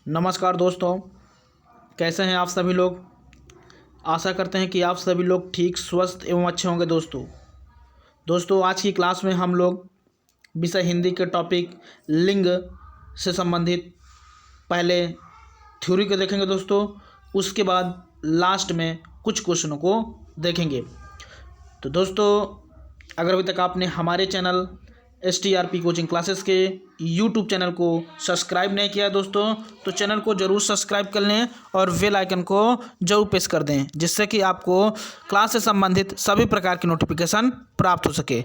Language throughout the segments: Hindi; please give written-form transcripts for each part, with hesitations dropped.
नमस्कार दोस्तों, कैसे हैं आप सभी लोग। आशा करते हैं कि आप सभी लोग ठीक, स्वस्थ एवं अच्छे होंगे। दोस्तों आज की क्लास में हम लोग विषय हिंदी के टॉपिक लिंग से संबंधित पहले थ्योरी को देखेंगे दोस्तों। उसके बाद लास्ट में कुछ क्वेश्चनों को देखेंगे। तो दोस्तों अगर अभी तक आपने हमारे चैनल STRP कोचिंग क्लासेस के YouTube चैनल को सब्सक्राइब नहीं किया है दोस्तों, तो चैनल को ज़रूर सब्सक्राइब कर लें और बेल आइकन को जरूर प्रेस कर दें, जिससे कि आपको क्लास से संबंधित सभी प्रकार की नोटिफिकेशन प्राप्त हो सके।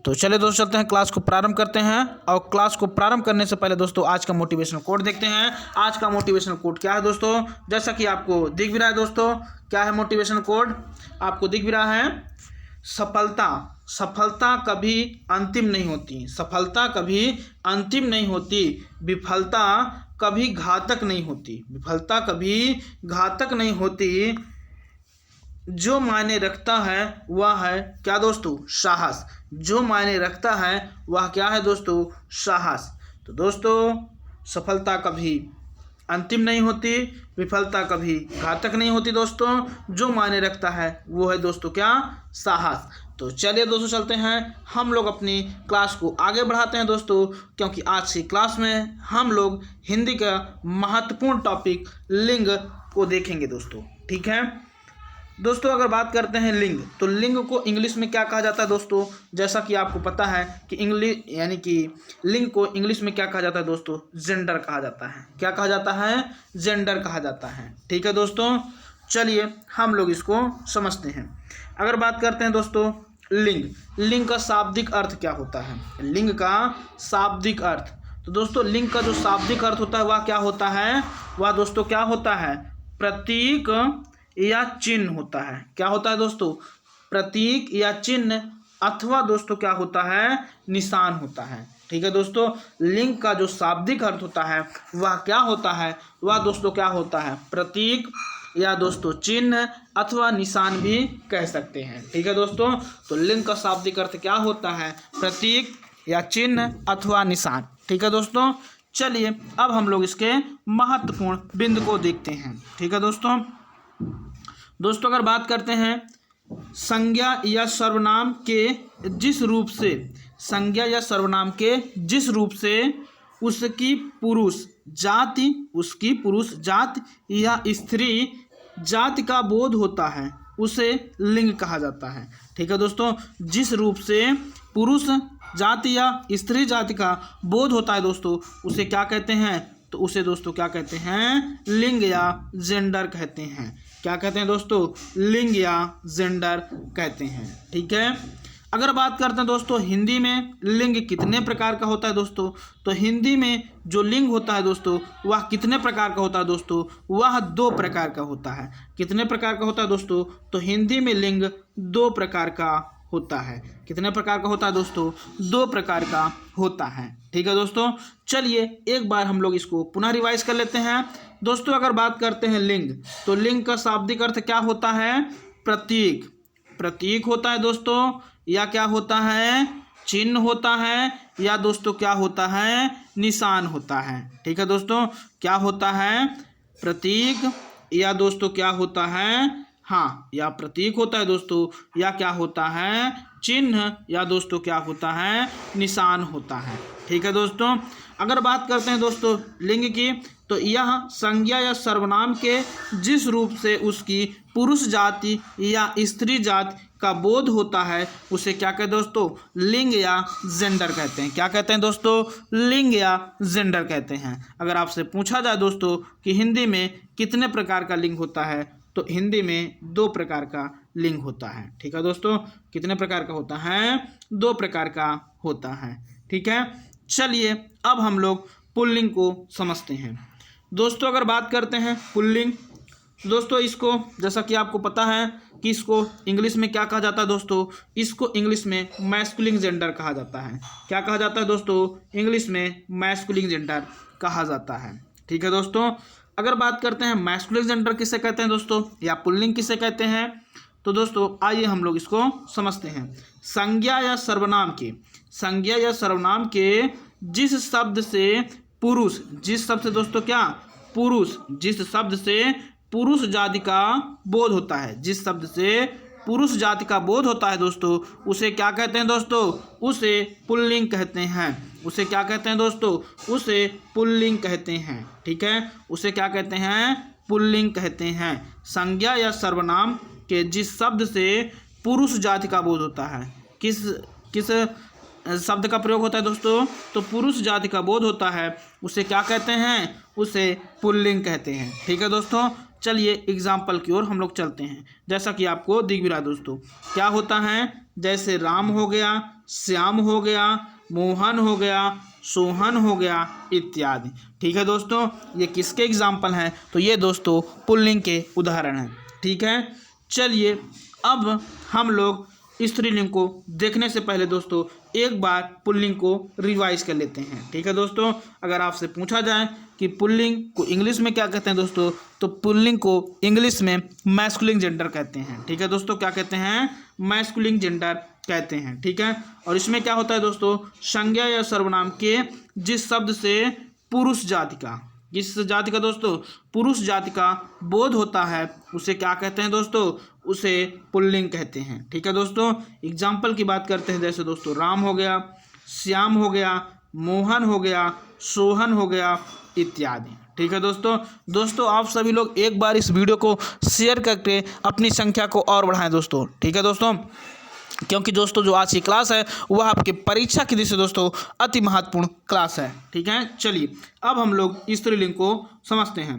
तो चलिए दोस्तों चलते हैं, क्लास को प्रारंभ करते हैं। और क्लास को प्रारंभ करने से पहले दोस्तों आज का मोटिवेशनल कोड देखते हैं। आज का मोटिवेशनल कोड क्या है दोस्तों, जैसा कि आपको दिख भी रहा है दोस्तों। क्या है मोटिवेशनल कोड, आपको दिख भी रहा है। सफलता कभी अंतिम नहीं होती। सफलता कभी अंतिम नहीं होती। विफलता कभी घातक नहीं होती। विफलता कभी घातक नहीं होती। जो मायने रखता है वह है क्या दोस्तों, साहस। जो मायने रखता है वह क्या है दोस्तों, साहस। तो दोस्तों सफलता कभी अंतिम नहीं होती, विफलता कभी घातक नहीं होती दोस्तों। जो मायने रखता है वो है दोस्तों क्या, साहस। तो चलिए दोस्तों चलते हैं, हम लोग अपनी क्लास को आगे बढ़ाते हैं दोस्तों, क्योंकि आज की क्लास में हम लोग हिंदी का महत्वपूर्ण टॉपिक लिंग को देखेंगे दोस्तों। ठीक है दोस्तों, अगर बात करते हैं लिंग, तो लिंग को इंग्लिश में क्या कहा जाता है दोस्तों। जैसा कि आपको पता है कि इंग्लिश यानी कि लिंग को इंग्लिश में क्या कहा जाता है दोस्तों, जेंडर कहा जाता है। क्या कहा जाता है, जेंडर कहा जाता है। ठीक है दोस्तों, चलिए हम लोग इसको समझते हैं। अगर बात करते हैं दोस्तों लिंग का शाब्दिक अर्थ क्या होता है। लिंग का शाब्दिक अर्थ, तो दोस्तों लिंग का जो शाब्दिक अर्थ होता है वह क्या होता है, वह दोस्तों क्या होता है, प्रतीक या चिन्ह होता है। क्या होता है दोस्तों, प्रतीक या चिन्ह, अथवा दोस्तों क्या होता है, निशान होता है। ठीक है दोस्तों, लिंग का जो शाब्दिक अर्थ होता है वह क्या होता है, वह दोस्तों क्या होता है, प्रतीक या दोस्तों चिन्ह अथवा निशान भी कह सकते हैं। ठीक है दोस्तों, तो लिंग का शाब्दिक अर्थ क्या होता है, प्रतीक या चिन्ह अथवा निशान। ठीक है दोस्तों, चलिए अब हम लोग इसके महत्वपूर्ण बिंदु को देखते हैं। ठीक है दोस्तों अगर बात करते हैं संज्ञा या सर्वनाम के जिस रूप से, संज्ञा या सर्वनाम के जिस रूप से उसकी पुरुष जाति या स्त्री जाति का बोध होता है उसे लिंग कहा जाता है। ठीक है दोस्तों, जिस रूप से पुरुष जाति या स्त्री जाति का बोध होता है दोस्तों उसे क्या कहते हैं, तो उसे दोस्तों क्या कहते हैं, लिंग या जेंडर कहते हैं। क्या कहते हैं दोस्तों, लिंग या जेंडर कहते हैं। ठीक है, अगर बात करते हैं दोस्तों हिंदी में लिंग कितने प्रकार का होता है दोस्तों, तो हिंदी में जो लिंग होता है दोस्तों वह कितने प्रकार का होता है दोस्तों, वह 2 प्रकार का होता है। कितने प्रकार का होता है दोस्तों, तो हिंदी में लिंग 2 प्रकार का होता है। कितने प्रकार का होता है दोस्तों, 2 प्रकार का होता है। ठीक है दोस्तों, चलिए एक बार हम लोग इसको पुनः रिवाइज कर लेते हैं दोस्तों। अगर बात करते हैं लिंग, तो लिंग का शाब्दिक अर्थ क्या होता है, प्रतीक होता है दोस्तों, या क्या होता है, चिन्ह होता है, या दोस्तों क्या होता है, निशान होता है। ठीक है दोस्तों, क्या होता है, प्रतीक, या दोस्तों क्या होता है, हाँ या प्रतीक होता है दोस्तों, या क्या होता है, चिन्ह, या दोस्तों क्या होता है, निशान होता है। ठीक है दोस्तों, अगर बात करते हैं दोस्तों लिंग की, तो यह संज्ञा या सर्वनाम के जिस रूप से उसकी पुरुष जाति या स्त्री जाति का बोध होता है उसे क्या कहते हैं दोस्तों, लिंग या जेंडर कहते हैं। क्या कहते हैं दोस्तों, लिंग या जेंडर कहते हैं। अगर आपसे पूछा जाए दोस्तों कि हिंदी में कितने प्रकार का लिंग होता है, तो हिंदी में 2 प्रकार का लिंग होता है। ठीक है दोस्तों, कितने प्रकार का होता है, 2 प्रकार का होता है। ठीक है, चलिए अब हम लोग पुल्लिंग को समझते हैं दोस्तों। अगर बात करते हैं पुल्लिंग, दोस्तों इसको जैसा कि आपको पता है कि इसको इंग्लिश में क्या कहा जाता है दोस्तों, इसको इंग्लिश में मैस्कुलिन जेंडर कहा जाता है। क्या कहा जाता है दोस्तों, इंग्लिश में मैस्कुलिन जेंडर कहा जाता है। ठीक है दोस्तों, अगर बात करते हैं मैस्कुलिन जेंडर किसे कहते हैं दोस्तों, या पुल्लिंग किसे कहते हैं, तो दोस्तों आइए हम लोग इसको समझते हैं। संज्ञा या सर्वनाम के जिस शब्द से पुरुष, जिस शब्द से दोस्तों क्या, पुरुष, जिस शब्द से पुरुष जाति का बोध होता है, जिस शब्द से पुरुष जाति का बोध होता है दोस्तों, उसे क्या कहते हैं दोस्तों? उसे पुल्लिंग कहते हैं। उसे क्या कहते हैं दोस्तों? उसे पुल्लिंग कहते हैं। ठीक है, उसे क्या कहते हैं? पुल्लिंग कहते हैं। संज्ञा या सर्वनाम के जिस शब्द से पुरुष जाति का बोध होता है, किस शब्द का प्रयोग होता है दोस्तों? तो पुरुष जाति का बोध होता है, उसे क्या कहते हैं? उसे पुल्लिंग कहते हैं। ठीक है दोस्तों, चलिए एग्जाम्पल की ओर हम लोग चलते हैं। जैसा कि आपको दिख भी रहा है दोस्तों, क्या होता है? जैसे राम हो गया, श्याम हो गया, मोहन हो गया, सोहन हो गया इत्यादि। ठीक है दोस्तों, ये किसके एग्जाम्पल हैं? तो ये दोस्तों पुल्लिंग के उदाहरण हैं। ठीक है, चलिए अब हम लोग स्त्रीलिंग को देखने से पहले दोस्तों एक बार पुल्लिंग को रिवाइज कर लेते हैं। ठीक है दोस्तों, अगर आपसे पूछा जाए कि पुल्लिंग को इंग्लिश में क्या कहते हैं दोस्तों, तो पुल्लिंग को इंग्लिश में मैस्कुलिन जेंडर कहते हैं। ठीक है दोस्तों, क्या कहते हैं? मैस्कुलिन जेंडर कहते हैं। ठीक है, और इसमें क्या होता है दोस्तों? संज्ञा या सर्वनाम के जिस शब्द से पुरुष जाति का, किस जाति का दोस्तों? पुरुष जाति का बोध होता है, उसे क्या कहते हैं दोस्तों? उसे पुल्लिंग कहते हैं। ठीक है दोस्तों, एग्जाम्पल की बात करते हैं। जैसे दोस्तों राम हो गया, श्याम हो गया, मोहन हो गया, सोहन हो गया इत्यादि। ठीक है दोस्तों आप सभी लोग एक बार इस वीडियो को शेयर करके अपनी संख्या को और बढ़ाएं दोस्तों। ठीक है दोस्तों, क्योंकि दोस्तों जो आज की क्लास है वह आपके परीक्षा की दृष्टि से दोस्तों अति महत्वपूर्ण क्लास है। ठीक है, चलिए अब हम लोग स्त्रीलिंग को समझते हैं।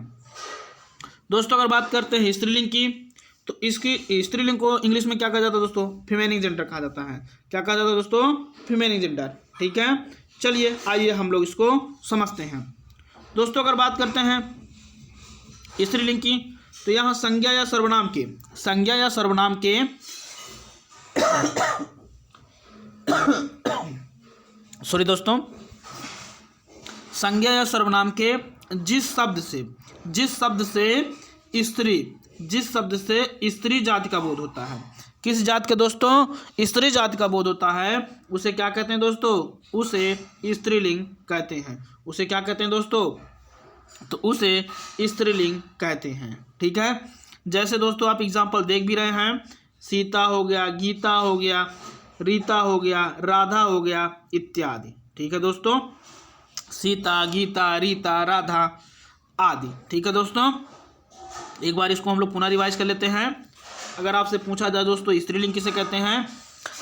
दोस्तों अगर बात करते हैं स्त्रीलिंग की, तो इसकी स्त्रीलिंग को इंग्लिश में क्या कहा जाता है दोस्तों? फीमेलिंग जेंडर कहा जाता है। क्या कहा जाता है दोस्तों? फीमेलिंग जेंडर। ठीक है, चलिए आइए हम लोग इसको समझते हैं। दोस्तों अगर बात करते हैं स्त्रीलिंग की, तो यहाँ संज्ञा या सर्वनाम के सॉरी दोस्तों, संज्ञा या सर्वनाम के जिस शब्द से स्त्री जाति का बोध होता है, किस जाति का दोस्तों? स्त्री जाति का बोध होता है, उसे क्या कहते हैं दोस्तों? उसे स्त्रीलिंग कहते हैं। उसे क्या कहते हैं दोस्तों? तो उसे स्त्रीलिंग कहते हैं। ठीक है, जैसे दोस्तों आप एग्जाम्पल देख भी रहे हैं, सीता हो गया, गीता हो गया, रीता हो गया, राधा हो गया इत्यादि। ठीक है दोस्तों, सीता, गीता, रीता, राधा आदि। ठीक है दोस्तों, एक बार इसको हम लोग पुनः रिवाइज कर लेते हैं। अगर आपसे पूछा जाए दोस्तों स्त्रीलिंग किसे कहते हैं,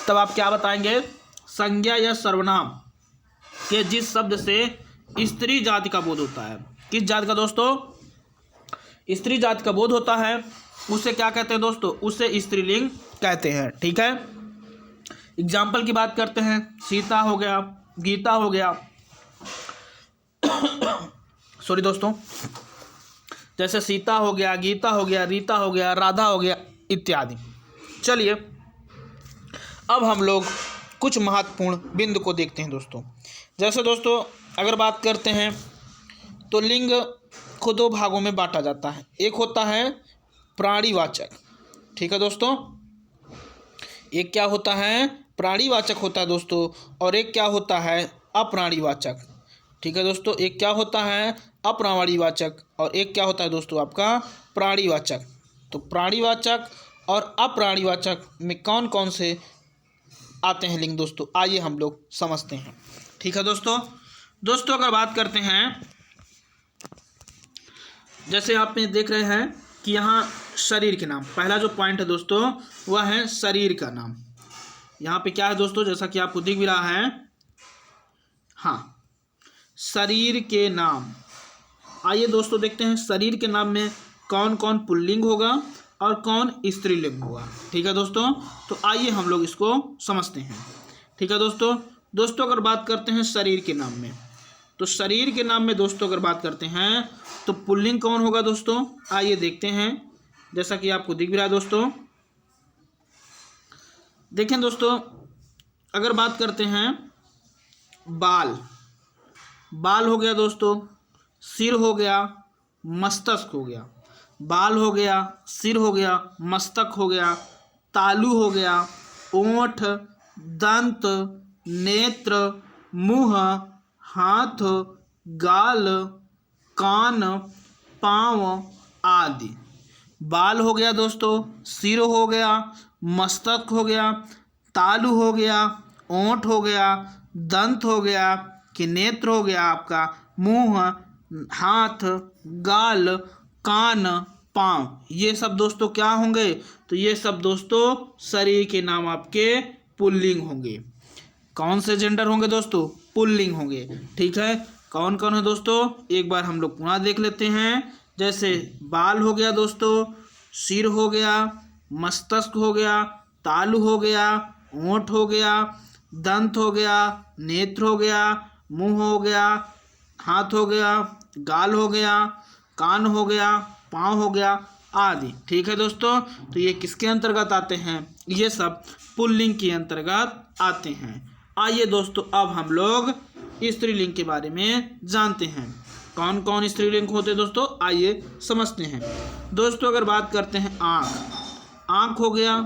तब आप क्या बताएंगे? संज्ञा या सर्वनाम के जिस शब्द से स्त्री जाति का बोध होता है, किस जाति का दोस्तों? स्त्री जाति का बोध होता है, उसे क्या कहते हैं दोस्तों? उसे स्त्रीलिंग कहते हैं। ठीक है, एग्जाम्पल की बात करते हैं। सीता हो गया, गीता हो गया सॉरी दोस्तों, जैसे सीता हो गया, गीता हो गया, रीता हो गया, राधा हो गया इत्यादि। चलिए अब हम लोग कुछ महत्वपूर्ण बिंदु को देखते हैं दोस्तों। जैसे दोस्तों अगर बात करते हैं तो लिंग को दो भागों में बांटा जाता है। एक होता है प्राणीवाचक। ठीक है दोस्तों, एक क्या होता है? प्राणीवाचक होता है दोस्तों, और एक क्या होता है? अप्राणीवाचक। ठीक है दोस्तों, एक क्या होता है? अप्राणीवाचक, और एक क्या होता है दोस्तों? आपका प्राणीवाचक। तो प्राणीवाचक और अप्राणीवाचक में कौन कौन से आते हैं लिंग दोस्तों, आइए हम लोग समझते हैं। ठीक है दोस्तों अगर बात करते हैं, जैसे आप देख रहे हैं कि यहाँ शरीर के नाम, पहला जो पॉइंट है दोस्तों वह है शरीर का नाम। यहाँ पे क्या है दोस्तों, जैसा कि आपको दिख भी रहा है, हाँ, शरीर के नाम। आइए दोस्तों देखते हैं शरीर के नाम में कौन कौन पुल्लिंग होगा और कौन स्त्रीलिंग होगा। ठीक है दोस्तों, तो आइए हम लोग इसको समझते हैं। ठीक है दोस्तों अगर बात करते हैं शरीर के नाम में, तो शरीर के नाम में दोस्तों अगर बात करते हैं तो पुल्लिंग कौन होगा दोस्तों, आइए देखते हैं। जैसा कि आपको दिख भी रहा है दोस्तों, देखें दोस्तों अगर बात करते हैं बाल हो गया दोस्तों, सिर हो गया, मस्तक हो गया। बाल हो गया, सिर हो गया, मस्तक हो गया, तालू हो गया, ओंठ, दंत, नेत्र, मुंह, हाथ, गाल, कान, पाँव आदि। बाल हो गया दोस्तों, सिर हो गया, मस्तक हो गया, तालु हो गया, ओंठ हो गया, दंत हो गया, कि नेत्र हो गया आपका, मुंह, हाथ, गाल, कान, पाँव। ये सब दोस्तों क्या होंगे? तो ये सब दोस्तों शरीर के नाम आपके पुल्लिंग होंगे। कौन से जेंडर होंगे दोस्तों? पुल्लिंग होंगे। ठीक है, कौन कौन है दोस्तों? एक बार हम लोग पुनः देख लेते हैं। जैसे बाल हो गया दोस्तों, सिर हो गया, मस्तिष्क हो गया, तालु हो गया, ओंठ हो गया, दंत हो गया, नेत्र हो गया, मुंह हो गया, हाथ हो गया, गाल हो गया, कान हो गया, पाँव हो गया आदि। ठीक है दोस्तों, तो ये किसके अंतर्गत आते हैं? ये सब पुल्लिंग के अंतर्गत आते हैं। आइए दोस्तों, अब हम लोग स्त्रीलिंग के बारे में जानते हैं। कौन कौन स्त्रीलिंग होते हैं दोस्तों? आइए समझते हैं। दोस्तों अगर बात करते हैं आँख हो गया,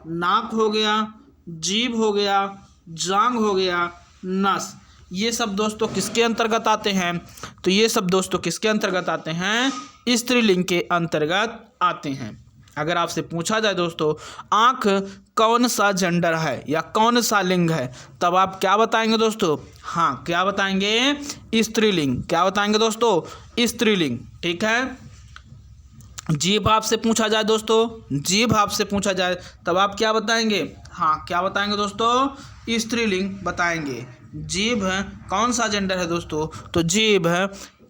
नाक हो गया, जीभ हो गया, जांघ हो गया, नस, ये सब दोस्तों किसके अंतर्गत आते हैं? तो ये सब दोस्तों किसके अंतर्गत आते हैं? स्त्रीलिंग के अंतर्गत आते हैं। अगर आपसे पूछा जाए दोस्तों आँख कौन सा जेंडर है या कौन सा लिंग है, तब आप क्या बताएंगे दोस्तों? हाँ, क्या बताएंगे? स्त्रीलिंग। क्या बताएंगे दोस्तों? स्त्रीलिंग। ठीक है। जीभ आपसे पूछा जाए दोस्तों, जीभ आपसे पूछा जाए तब आप क्या बताएंगे? हाँ, क्या बताएंगे दोस्तों? स्त्रीलिंग बताएंगे। जीभ कौन सा जेंडर है दोस्तों? तो जीभ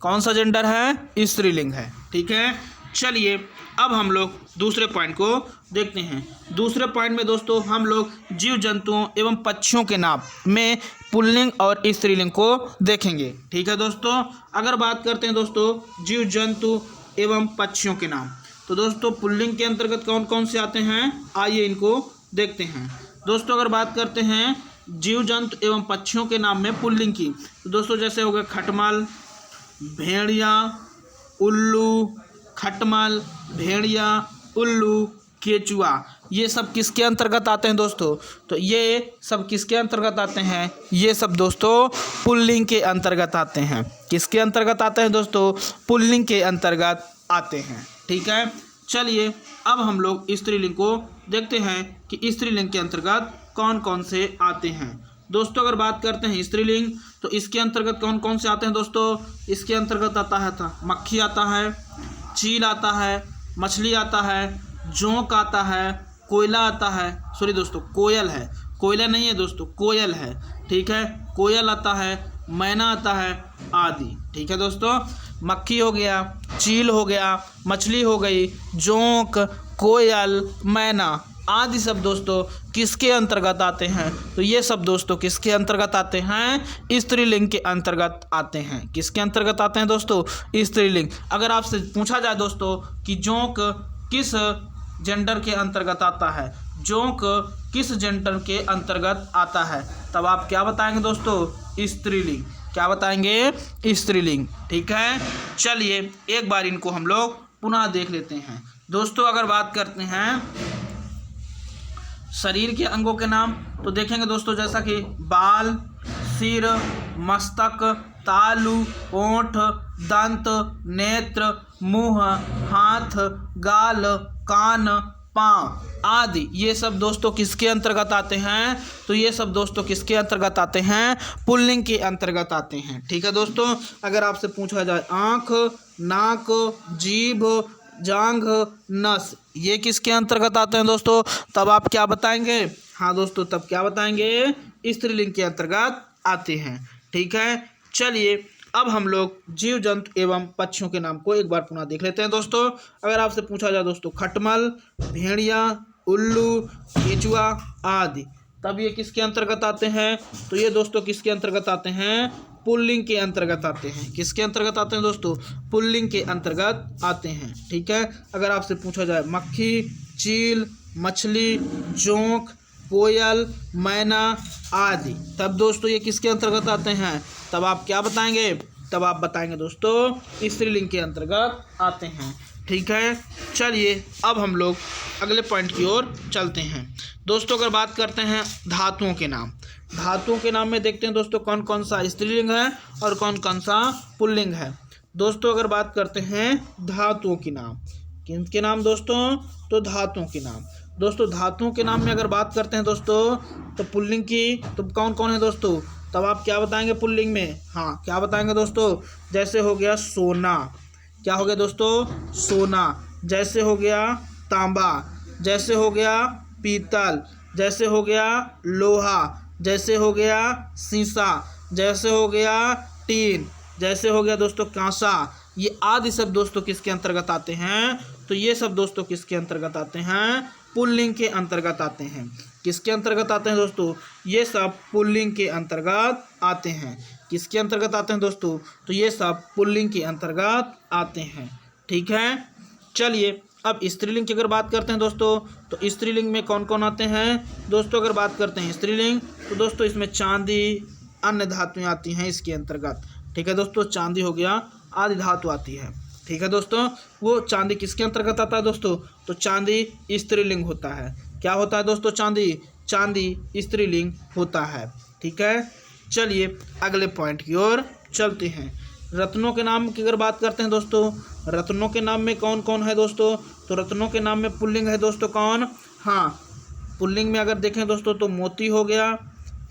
कौन सा जेंडर है? स्त्रीलिंग है। ठीक है, चलिए अब हम लोग दूसरे पॉइंट को देखते हैं। दूसरे पॉइंट में दोस्तों हम लोग जीव जंतुओं एवं पक्षियों के नाम में पुल्लिंग और स्त्रीलिंग को देखेंगे। ठीक है दोस्तों, अगर बात करते हैं दोस्तों जीव जंतु एवं पक्षियों के नाम, तो दोस्तों पुल्लिंग के अंतर्गत कौन कौन से आते हैं? आइए इनको देखते हैं। दोस्तों अगर बात करते हैं जीव जंतु एवं पक्षियों के नाम में पुल्लिंग की, तो दोस्तों जैसे हो गए खटमल, भेड़िया, उल्लू, खटमल, भेड़िया, उल्लू, केचुआ, ये सब किसके अंतर्गत आते हैं दोस्तों? तो ये सब किसके अंतर्गत आते हैं? ये सब दोस्तों पुल्लिंग के अंतर्गत आते हैं। किसके अंतर्गत आते हैं दोस्तों? पुल्लिंग के अंतर्गत आते हैं। ठीक है, चलिए अब हम लोग स्त्रीलिंग को देखते हैं कि स्त्रीलिंग के अंतर्गत कौन कौन से आते हैं। दोस्तों अगर बात करते हैं स्त्रीलिंग, तो इसके अंतर्गत कौन कौन से आते हैं दोस्तों? इसके अंतर्गत आता है मक्खी आता है, चील आता है, मछली आता है, जोंक आता है, कोयला आता है, सॉरी दोस्तों कोयल है, कोयला नहीं है दोस्तों, कोयल है। ठीक है, कोयल आता है, मैना आता है आदि। ठीक है दोस्तों, मक्खी हो गया, चील हो गया, मछली हो गई, जोंक, कोयल, मैना आदि सब दोस्तों किसके अंतर्गत आते हैं? तो ये सब दोस्तों किसके अंतर्गत आते हैं? स्त्रीलिंग के अंतर्गत आते हैं। किसके अंतर्गत आते हैं दोस्तों? स्त्रीलिंग। अगर आपसे पूछा जाए दोस्तों कि जोंक किस जेंडर के अंतर्गत आता है, जोंक किस जेंडर के अंतर्गत आता है, तब आप क्या बताएंगे दोस्तों? स्त्रीलिंग। क्या बताएंगे? स्त्रीलिंग। ठीक है, चलिए एक बार इनको हम लोग पुनः देख लेते हैं। दोस्तों अगर बात करते हैं शरीर के अंगों के नाम, तो देखेंगे दोस्तों जैसा कि बाल, सिर, मस्तक, तालु, ओंठ, दंत, नेत्र, मुंह, हाथ, गाल, कान, पाँव आदि, ये सब दोस्तों किसके अंतर्गत आते हैं? तो ये सब दोस्तों किसके अंतर्गत आते हैं? पुल्लिंग के अंतर्गत आते हैं। ठीक है दोस्तों, अगर आपसे पूछा जाए आँख, नाक, जीभ, जांघ, नस, ये किसके अंतर्गत आते हैं दोस्तों, तब आप क्या बताएंगे? हाँ दोस्तों, तब क्या बताएंगे? स्त्रीलिंग के अंतर्गत आते हैं। ठीक है, चलिए अब हम लोग जीव जंतु एवं पक्षियों के नाम को एक बार पुनः देख लेते हैं। दोस्तों अगर आपसे पूछा जाए दोस्तों खटमल, भेड़िया, उल्लू, केचुआ आदि, तब ये किसके अंतर्गत आते हैं? तो ये दोस्तों किसके अंतर्गत आते हैं? पुल्लिंग के अंतर्गत आते हैं। किसके अंतर्गत आते हैं दोस्तों? पुल्लिंग के अंतर्गत आते हैं। ठीक है, अगर आपसे पूछा जाए मक्खी, चील, मछली, जोंक, कोयल, मैना आदि, तब दोस्तों ये किसके अंतर्गत आते हैं? तब आप क्या बताएंगे? तब आप बताएंगे दोस्तों स्त्रीलिंग के अंतर्गत आते हैं। ठीक है, चलिए अब हम लोग अगले पॉइंट की ओर चलते हैं। दोस्तों अगर बात करते हैं धातुओं के नाम, धातुओं के नाम में देखते हैं दोस्तों कौन कौन सा स्त्रीलिंग है और कौन कौन सा पुल्लिंग है। दोस्तों अगर बात करते हैं धातुओं के नाम, किनके नाम दोस्तों? तो धातुओं के नाम। दोस्तों धातुओं के नाम में अगर बात करते हैं दोस्तों तो पुल्लिंग की तो कौन कौन है दोस्तों? तब आप क्या बताएंगे पुल्लिंग में? हाँ क्या बताएंगे दोस्तों? जैसे हो गया सोना, क्या हो गया दोस्तों? सोना। जैसे हो गया तांबा, जैसे हो गया पीतल, जैसे हो गया लोहा, जैसे हो गया शीशा, जैसे हो गया टीन, जैसे हो गया दोस्तों कांसा। ये आदि सब दोस्तों किसके अंतर्गत आते हैं? तो ये सब दोस्तों किसके अंतर्गत आते हैं? पुल्लिंग के अंतर्गत आते हैं। किसके अंतर्गत आते हैं दोस्तों? ये सब पुल्लिंग के अंतर्गत आते हैं। किसके अंतर्गत आते हैं दोस्तों? तो ये सब पुल्लिंग के अंतर्गत आते हैं। ठीक है, चलिए अब स्त्रीलिंग की अगर बात करते हैं दोस्तों तो स्त्रीलिंग में कौन कौन आते हैं दोस्तों? अगर बात करते हैं स्त्रीलिंग तो दोस्तों इसमें चांदी, अन्य धातुएं आती हैं इसके अंतर्गत। ठीक है दोस्तों, चांदी हो गया आदि धातु आती है। ठीक है दोस्तों, वो चांदी किसके अंतर्गत आता है दोस्तों? तो चांदी स्त्रीलिंग होता है। क्या होता है दोस्तों? चांदी स्त्रीलिंग होता है। ठीक है, चलिए अगले पॉइंट की ओर चलते हैं। रत्नों के नाम की अगर बात करते हैं दोस्तों, रत्नों के नाम में कौन कौन है दोस्तों? तो रत्नों के नाम में पुल्लिंग है दोस्तों कौन? हाँ, पुल्लिंग में अगर देखें दोस्तों तो मोती हो गया,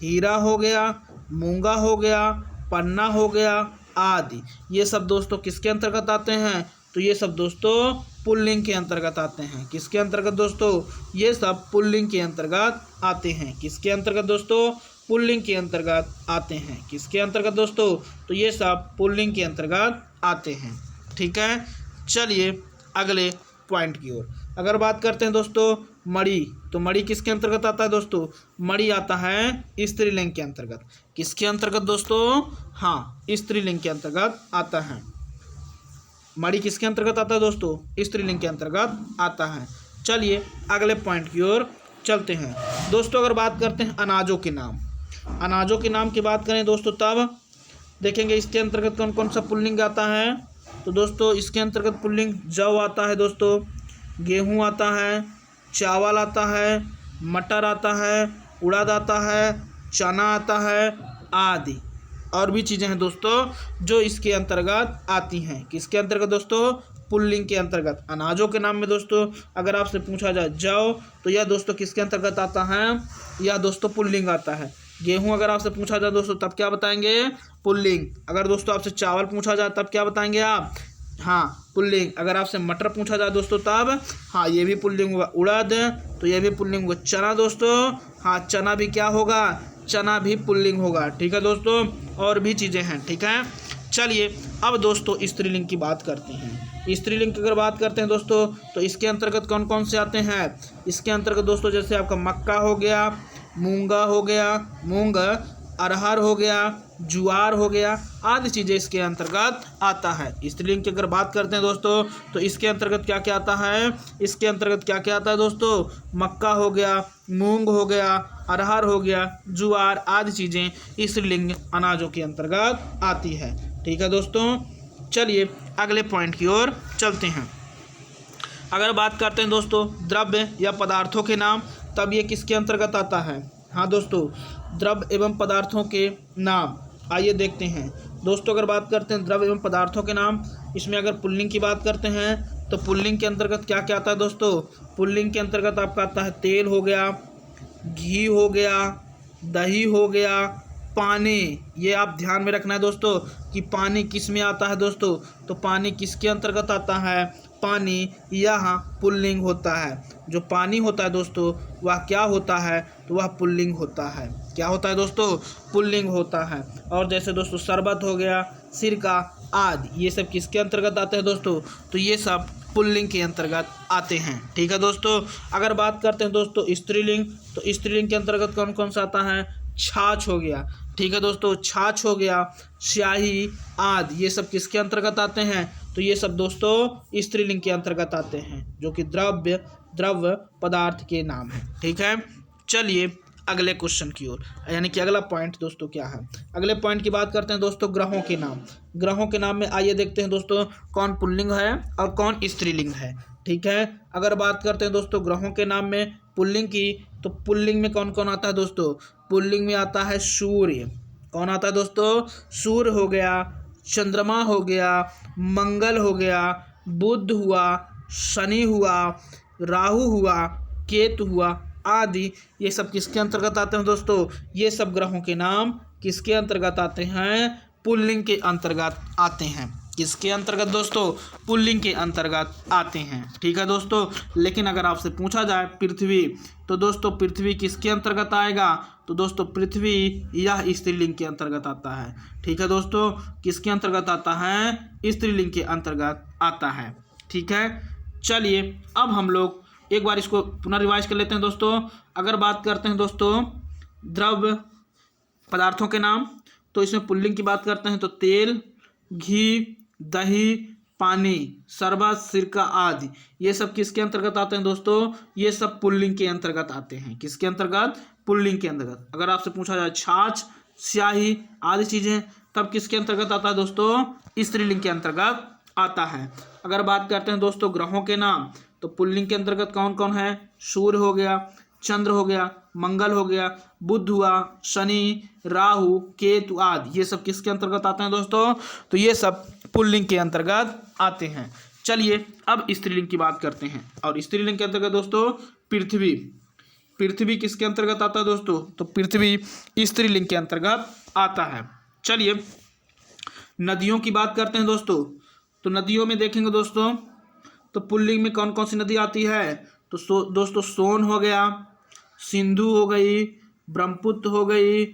हीरा हो गया, मूंगा हो गया, पन्ना हो गया आदि। ये सब दोस्तों किसके अंतर्गत आते हैं? तो ये सब दोस्तों पुल्लिंग के अंतर्गत आते हैं। किसके अंतर्गत दोस्तों? ये सब पुल्लिंग के अंतर्गत आते हैं। किसके अंतर्गत दोस्तों? पुल्लिंग के अंतर्गत आते हैं। किसके अंतर्गत दोस्तों? तो ये सब पुल्लिंग के अंतर्गत आते हैं। ठीक है, चलिए अगले पॉइंट की ओर अगर बात करते हैं दोस्तों मणि, तो मणि किसके अंतर्गत आता है दोस्तों? मणि आता है स्त्रीलिंग के अंतर्गत। किसके अंतर्गत दोस्तों? हाँ, स्त्रीलिंग के अंतर्गत आता है। मणि किसके अंतर्गत आता है दोस्तों? स्त्रीलिंग के अंतर्गत आता है। चलिए अगले पॉइंट की ओर चलते हैं दोस्तों। अगर बात करते हैं अनाजों के नाम, अनाजों के नाम की बात करें दोस्तों तब देखेंगे इसके अंतर्गत कौन कौन सा पुल्लिंग आता है। तो दोस्तों इसके अंतर्गत पुल्लिंग जौ आता है दोस्तों, गेहूं आता है, चावल आता है, मटर आता है, उड़द आता है, चना आता है आदि। और भी चीज़ें हैं दोस्तों जो इसके अंतर्गत आती हैं। किसके अंतर्गत दोस्तों? पुल्लिंग के अंतर्गत। अनाजों के नाम में दोस्तों अगर आपसे पूछा जाए जौ, तो यह दोस्तों किसके अंतर्गत आता है? यह दोस्तों पुल्लिंग आता है। गेहूं अगर आपसे पूछा जाए दोस्तों तब क्या बताएंगे? पुल्लिंग। अगर दोस्तों आपसे चावल पूछा जाए तब क्या बताएंगे आप? हाँ, पुल्लिंग। अगर आपसे मटर पूछा जाए दोस्तों तब हाँ ये भी पुल्लिंग होगा। उड़द, तो ये भी पुल्लिंग होगा। चना दोस्तों, हाँ चना भी क्या होगा? चना भी पुल्लिंग होगा। ठीक है दोस्तों, और भी चीज़ें हैं। ठीक है, चलिए अब दोस्तों स्त्रीलिंग की बात करते हैं। स्त्रीलिंग की अगर बात करते हैं दोस्तों तो इसके अंतर्गत कौन कौन से आते हैं? इसके अंतर्गत दोस्तों जैसे आपका मक्का हो गया, मूंगा हो गया, मूंग, अरहर हो गया, ज्वार हो गया आदि चीज़ें इसके अंतर्गत आता है। स्त्रीलिंग की अगर बात करते हैं दोस्तों तो इसके अंतर्गत क्या क्या आता है? इसके अंतर्गत क्या क्या आता है दोस्तों? मक्का हो गया, मूंग हो गया, अरहर हो गया, ज्वार आदि चीज़ें स्त्रीलिंग अनाजों के अंतर्गत आती है। ठीक है दोस्तों, चलिए अगले पॉइंट की ओर चलते हैं। अगर बात करते हैं दोस्तों द्रव्य या पदार्थों के नाम, तब ये किसके अंतर्गत आता है? हाँ दोस्तों, द्रव्य एवं पदार्थों के नाम आइए देखते हैं। दोस्तों अगर बात करते हैं द्रव्य एवं पदार्थों के नाम, इसमें अगर पुल्लिंग की बात करते हैं तो पुल्लिंग के अंतर्गत क्या क्या आता है दोस्तों? पुल्लिंग के अंतर्गत आपका आता है तेल हो गया, घी हो गया, दही हो गया, पानी। ये आप ध्यान में रखना है दोस्तों कि पानी किस में आता है दोस्तों? तो पानी किसके अंतर्गत आता है? पानी यहाँ पुल्लिंग होता है। जो पानी होता है दोस्तों वह क्या होता है? तो वह पुल्लिंग होता है। क्या होता है दोस्तों? पुल्लिंग होता है। और जैसे दोस्तों शरबत हो गया, सिरका आदि, ये सब किसके अंतर्गत आते हैं दोस्तों? तो ये सब पुल्लिंग के अंतर्गत आते हैं। ठीक है दोस्तों, अगर बात करते हैं दोस्तों स्त्रीलिंग, तो स्त्रीलिंग के अंतर्गत कौन कौन सा आता है? छाछ हो गया। ठीक है दोस्तों, छाछ हो गया, स्याही आदि, ये सब किसके अंतर्गत आते हैं? तो ये सब दोस्तों स्त्रीलिंग के अंतर्गत आते हैं, जो कि द्रव्य पदार्थ के नाम है। ठीक है, चलिए अगले क्वेश्चन की ओर, यानी कि अगला पॉइंट दोस्तों क्या है? अगले पॉइंट की बात करते हैं दोस्तों ग्रहों के नाम। ग्रहों के नाम में आइए देखते हैं दोस्तों कौन पुल्लिंग है और कौन स्त्रीलिंग है। ठीक है, अगर बात करते हैं दोस्तों ग्रहों के नाम में पुल्लिंग की, तो पुल्लिंग में कौन कौन आता है दोस्तों? पुल्लिंग में आता है सूर्य। कौन आता है दोस्तों? सूर्य हो गया, चंद्रमा हो गया, मंगल हो गया, बुध हुआ, शनि हुआ, राहु हुआ, केतु हुआ आदि, ये सब किसके अंतर्गत आते हैं दोस्तों? ये सब ग्रहों के नाम किसके अंतर्गत आते हैं? पुल्लिंग के अंतर्गत आते हैं। किसके अंतर्गत दोस्तों? पुल्लिंग के अंतर्गत आते हैं। ठीक है दोस्तों। लेकिन अगर आपसे पूछा जाए पृथ्वी, तो दोस्तों पृथ्वी किसके अंतर्गत आएगा? तो दोस्तों पृथ्वी यह स्त्रीलिंग के अंतर्गत आता है। ठीक है दोस्तों, किसके अंतर्गत आता है? स्त्रीलिंग के अंतर्गत आता है। ठीक है, चलिए अब हम लोग एक बार इसको पुनः रिवाइज कर लेते हैं दोस्तों। अगर बात करते हैं दोस्तों द्रव्य पदार्थों के नाम, तो इसमें पुल्लिंग की बात करते हैं तो तेल, घी, दही, पानी, शरबत, सिरका आदि, ये सब किसके अंतर्गत आते हैं दोस्तों? ये सब पुल्लिंग के अंतर्गत आते हैं। किसके अंतर्गत? पुल्लिंग के अंतर्गत। अगर आपसे पूछा जाए छाछ, स्याही आदि चीजें, तब किसके अंतर्गत आता है दोस्तों? स्त्रीलिंग के अंतर्गत आता है। अगर बात करते हैं दोस्तों ग्रहों के नाम, तो पुल्लिंग के अंतर्गत कौन कौन है? सूर्य हो गया, चंद्र हो गया, मंगल हो गया, बुध हुआ, शनि, राहु, केतु आदि, ये सब किसके अंतर्गत आते हैं दोस्तों? तो ये सब पुल्लिंग के अंतर्गत आते हैं। चलिए अब स्त्रीलिंग की बात करते हैं। और स्त्रीलिंग के अंतर्गत दोस्तों पृथ्वी, पृथ्वी किसके अंतर्गत आता है दोस्तों? तो पृथ्वी स्त्रीलिंग के अंतर्गत आता है। चलिए नदियों की बात करते हैं दोस्तों। तो नदियों में देखेंगे दोस्तों, तो पुल्लिंग में कौन कौन सी नदी आती है? तो दोस्तों सोन हो गया, सिंधु हो गई, ब्रह्मपुत्र हो गई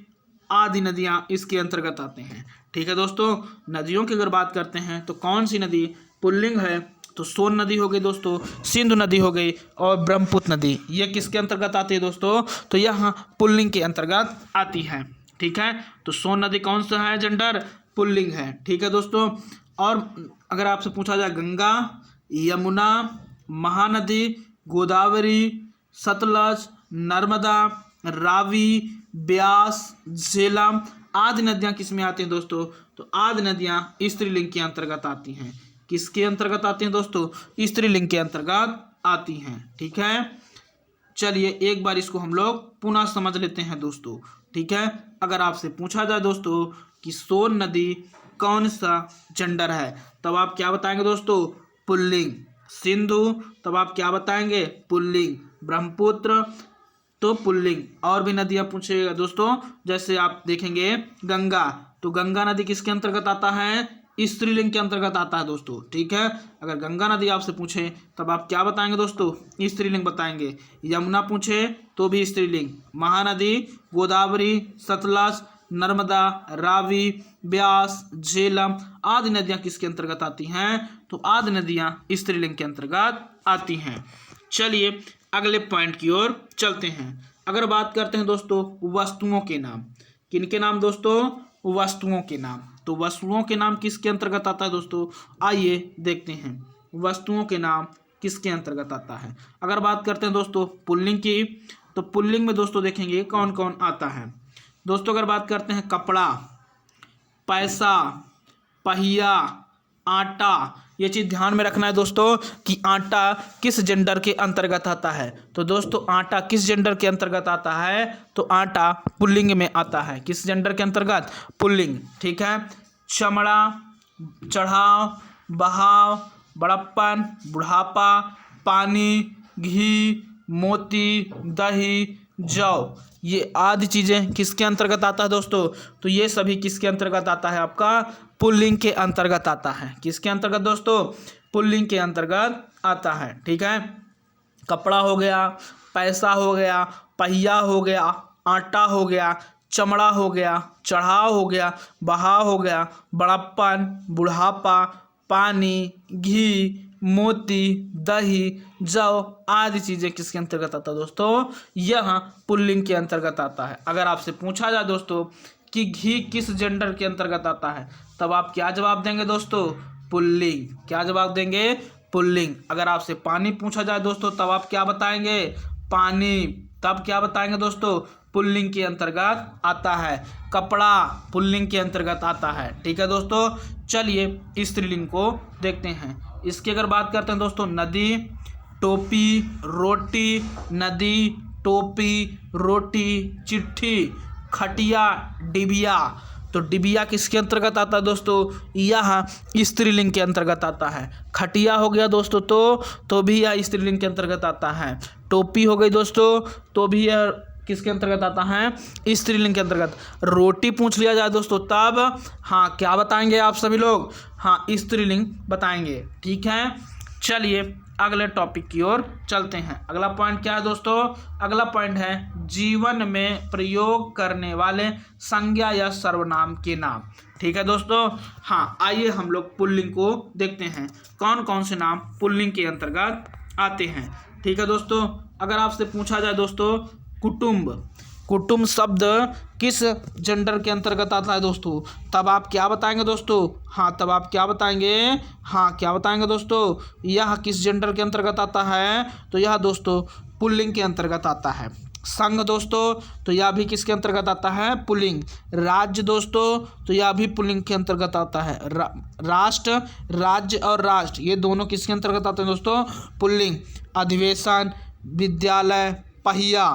आदि नदियां इसके अंतर्गत आते हैं। ठीक है दोस्तों, नदियों की अगर बात करते हैं तो कौन सी नदी पुल्लिंग है? तो सोन नदी हो गई दोस्तों, सिंधु नदी हो गई और ब्रह्मपुत्र नदी, ये किसके अंतर्गत आती है दोस्तों? तो यहाँ पुल्लिंग के अंतर्गत आती है। ठीक है, तो सोन नदी कौन सा है जेंडर? पुल्लिंग है। ठीक है दोस्तों। और अगर आपसे पूछा जाए गंगा, यमुना, महानदी, गोदावरी, सतलज, नर्मदा, रावी, ब्यास, झेलम आदि नदियां किस में आती हैं दोस्तों? तो आदि नदियां स्त्रीलिंग के अंतर्गत आती हैं। किसके अंतर्गत आती हैं दोस्तों? स्त्रीलिंग के अंतर्गत आती हैं। ठीक है, चलिए एक बार इसको हम लोग पुनः समझ लेते हैं दोस्तों। ठीक है, अगर आपसे पूछा जाए दोस्तों कि सोन नदी कौन सा जेंडर है, तब आप क्या बताएंगे दोस्तों? पुल्लिंग। सिंधु, तब आप क्या बताएंगे? पुल्लिंग। ब्रह्मपुत्र तो पुल्लिंग। और भी नदियां पूछेगा दोस्तों, जैसे आप देखेंगे गंगा, तो गंगा नदी किसके अंतर्गत आता है? स्त्रीलिंग के अंतर्गत आता है दोस्तों। ठीक है, अगर गंगा नदी आपसे पूछे तब आप क्या बताएंगे दोस्तों? स्त्रीलिंग बताएंगे। यमुना पूछे तो भी स्त्रीलिंग। महानदी, गोदावरी, सतलज, नर्मदा, रावी, ब्यास, झेलम आदि नदियां किसके अंतर्गत आती हैं? तो आदि नदियां स्त्रीलिंग के अंतर्गत आती हैं। चलिए अगले पॉइंट की ओर चलते हैं। अगर बात करते हैं दोस्तों वस्तुओं के नाम, किनके नाम दोस्तों? वस्तुओं के नाम। तो वस्तुओं के नाम किसके अंतर्गत आता है दोस्तों? आइए देखते हैं वस्तुओं के नाम किसके अंतर्गत आता है। अगर बात करते हैं दोस्तों पुल्लिंग की, तो पुल्लिंग में दोस्तों देखेंगे कौन कौन आता है दोस्तों। अगर बात करते हैं कपड़ा, पैसा, पहिया, आटा, ये चीज़ ध्यान में रखना है दोस्तों कि आटा किस जेंडर के अंतर्गत आता है। तो दोस्तों आटा किस जेंडर के अंतर्गत आता है? तो आटा पुल्लिंग में आता है। किस जेंडर के अंतर्गत? पुल्लिंग। ठीक है, चमड़ा, चढ़ाव, बहाव, बड़प्पन, बुढ़ापा, पानी, घी, मोती, दही, जौ, ये आदि चीज़ें किसके अंतर्गत आता है दोस्तों? तो ये सभी किसके अंतर्गत आता है? आपका पुल्लिंग के अंतर्गत आता है। किसके अंतर्गत दोस्तों? पुल्लिंग के अंतर्गत आता है। ठीक है, कपड़ा हो गया, पैसा हो गया, पहिया हो गया, आटा हो गया, चमड़ा हो गया, चढ़ाव हो गया, बहाव हो गया, बड़प्पन, बुढ़ापा, पानी, घी, मोती, दही, जौ आदि चीज़ें किसके अंतर्गत आता है दोस्तों? यह पुल्लिंग के अंतर्गत आता है। अगर आपसे पूछा जाए दोस्तों कि घी किस जेंडर के अंतर्गत आता है, तब आप क्या जवाब देंगे दोस्तों? पुल्लिंग। क्या जवाब देंगे? पुल्लिंग। अगर आपसे पानी पूछा जाए दोस्तों तब आप क्या बताएंगे? पानी। तब क्या बताएंगे दोस्तों? पुल्लिंग के अंतर्गत आता है। कपड़ा पुल्लिंग के अंतर्गत आता है। ठीक है दोस्तों, चलिए स्त्रीलिंग को देखते हैं। इसकी अगर बात करते हैं दोस्तों नदी, टोपी, रोटी, नदी, टोपी, रोटी, चिट्ठी, खटिया, डिबिया, तो डिबिया किसके अंतर्गत आता है दोस्तों, यह स्त्रीलिंग के अंतर्गत आता है। खटिया हो गया दोस्तों तो भी यह स्त्रीलिंग के अंतर्गत आता है। टोपी हो गई दोस्तों तो भी यह किसके अंतर्गत आता है, स्त्रीलिंग के अंतर्गत। रोटी पूछ लिया जाए दोस्तों तब हाँ क्या बताएंगे आप सभी लोग, हाँ स्त्रीलिंग बताएंगे। ठीक है, चलिए अगले टॉपिक की ओर चलते हैं। अगला पॉइंट क्या है दोस्तों, अगला पॉइंट है जीवन में प्रयोग करने वाले संज्ञा या सर्वनाम के नाम। ठीक है दोस्तों, हाँ आइए हम लोग पुल्लिंग को देखते हैं, कौन कौन से नाम पुल्लिंग के अंतर्गत आते हैं। ठीक है दोस्तों, अगर आपसे पूछा जाए दोस्तों कुटुंब, कुटुंब शब्द किस जेंडर के अंतर्गत आता है दोस्तों, तब आप क्या बताएंगे दोस्तों, हाँ तब आप क्या बताएंगे, हाँ क्या बताएंगे दोस्तों, यह किस जेंडर के अंतर्गत आता है, तो यह दोस्तों पुल्लिंग के अंतर्गत आता है। संघ दोस्तों तो यह भी किसके अंतर्गत आता है, पुल्लिंग। राज्य दोस्तों तो यह भी पुल्लिंग के अंतर्गत आता है। राष्ट्र, राज्य और राष्ट्र ये दोनों किसके अंतर्गत आते हैं दोस्तों, पुल्लिंग। अधिवेशन, विद्यालय, पहिया,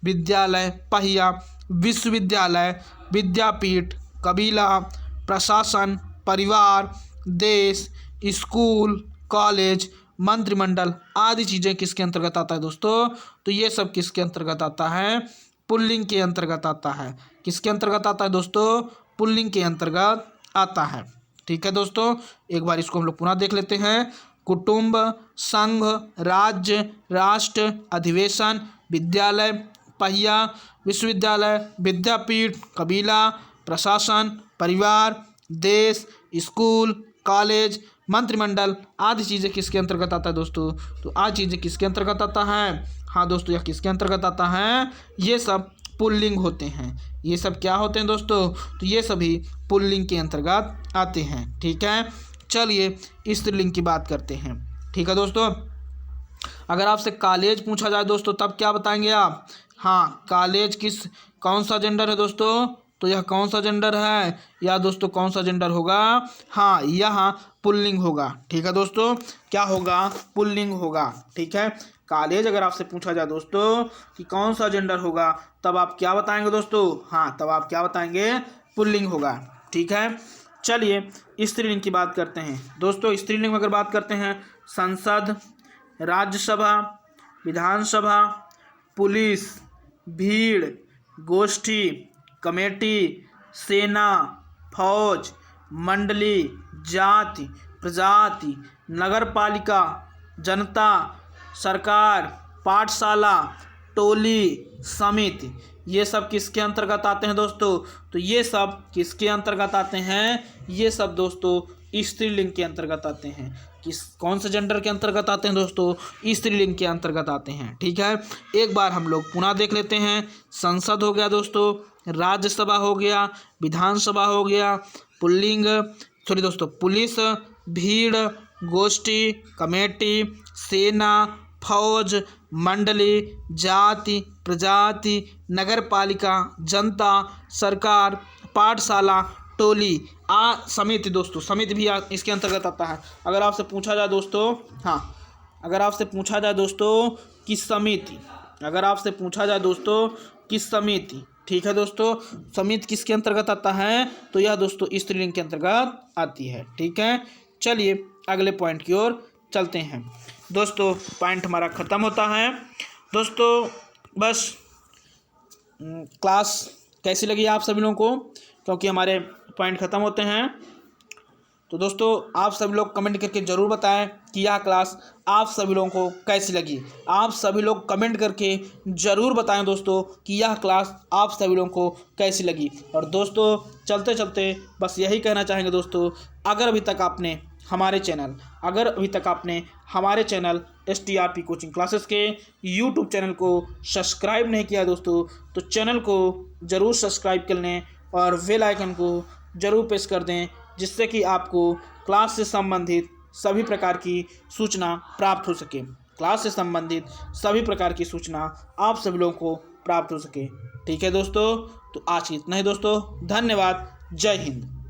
विद्यालय, पहिया, विश्वविद्यालय, विद्यापीठ, कबीला, प्रशासन, परिवार, देश, स्कूल, कॉलेज, मंत्रिमंडल आदि चीज़ें किसके अंतर्गत आता है दोस्तों, तो ये सब किसके अंतर्गत आता है, पुल्लिंग के अंतर्गत आता है। किसके अंतर्गत आता है दोस्तों, पुल्लिंग के अंतर्गत आता है। ठीक है दोस्तों, एक बार इसको हम लोग पुनः देख लेते हैं। कुटुंब, संघ, राज्य, राष्ट्र, अधिवेशन, विद्यालय, पहिया, विश्वविद्यालय, विद्यापीठ, कबीला, प्रशासन, परिवार, देश, स्कूल, कॉलेज, मंत्रिमंडल आदि चीज़ें किसके अंतर्गत आता है दोस्तों, तो आदि चीज़ें किसके अंतर्गत आता है, हाँ दोस्तों यह किसके अंतर्गत आता है, ये सब पुल्लिंग होते हैं। ये सब क्या होते हैं दोस्तों, तो ये सभी पुल्लिंग के अंतर्गत आते हैं। ठीक है, चलिए स्त्रीलिंग की बात करते हैं। ठीक है दोस्तों, अगर आपसे कॉलेज पूछा जाए दोस्तों तब क्या बताएंगे आप, हाँ कॉलेज कौन सा जेंडर है दोस्तों, तो यह कौन सा जेंडर है, या दोस्तों कौन सा जेंडर होगा, हाँ यह पुल्लिंग होगा। ठीक है दोस्तों, क्या होगा, पुल्लिंग होगा। ठीक है, कॉलेज अगर आपसे पूछा जाए दोस्तों कि कौन सा जेंडर होगा, तब आप क्या बताएंगे दोस्तों, हाँ तब आप क्या बताएंगे, पुल्लिंग होगा। ठीक है, चलिए स्त्रीलिंग की बात करते हैं दोस्तों। स्त्रीलिंग में अगर बात करते हैं, संसद, राज्यसभा, विधानसभा, पुलिस, भीड़, गोष्ठी, कमेटी, सेना, फौज, मंडली, जाति, प्रजाति, नगरपालिका, जनता, सरकार, पाठशाला, टोली, समिति, ये सब किसके अंतर्गत आते हैं दोस्तों, तो ये सब किसके अंतर्गत आते हैं, ये सब दोस्तों स्त्रीलिंग के अंतर्गत आते हैं। कौन से जेंडर के अंतर्गत आते हैं दोस्तों, स्त्रीलिंग के अंतर्गत आते हैं। ठीक है, एक बार हम लोग पुनः देख लेते हैं। संसद हो गया दोस्तों, राज्यसभा हो गया, विधानसभा हो गया, पुलिस, भीड़, गोष्ठी, कमेटी, सेना, फौज, मंडली, जाति, प्रजाति, नगरपालिका, जनता, सरकार, पाठशाला, टोली, समिति दोस्तों, समिति भी इसके अंतर्गत आता है। अगर आपसे पूछा जाए दोस्तों, हाँ अगर आपसे पूछा जाए दोस्तों कि समिति, अगर आपसे पूछा जाए दोस्तों कि समिति, ठीक है दोस्तों, समिति किसके अंतर्गत आता है, तो यह दोस्तों स्त्रीलिंग के अंतर्गत आती है। ठीक है, चलिए अगले पॉइंट की ओर चलते हैं दोस्तों। पॉइंट हमारा ख़त्म होता है दोस्तों। बस क्लास कैसी लगी आप सभी लोगों को, क्योंकि हमारे पॉइंट ख़त्म होते हैं। तो दोस्तों आप सभी लोग कमेंट करके ज़रूर बताएं कि यह क्लास आप सभी लोगों को कैसी लगी। आप सभी लोग कमेंट करके ज़रूर बताएं दोस्तों कि यह क्लास आप सभी लोगों को कैसी लगी। और दोस्तों चलते चलते बस यही कहना चाहेंगे दोस्तों, अगर अभी तक आपने हमारे चैनल STRP कोचिंग क्लासेस के YouTube चैनल को सब्सक्राइब नहीं किया दोस्तों, तो चैनल को ज़रूर सब्सक्राइब कर लें और बेल आइकन को ज़रूर प्रेस कर दें, जिससे कि आपको क्लास से संबंधित सभी प्रकार की सूचना प्राप्त हो सके। क्लास से संबंधित सभी प्रकार की सूचना आप सभी लोगों को प्राप्त हो सके। ठीक है दोस्तों, तो आज इतना ही दोस्तों, धन्यवाद, जय हिंद।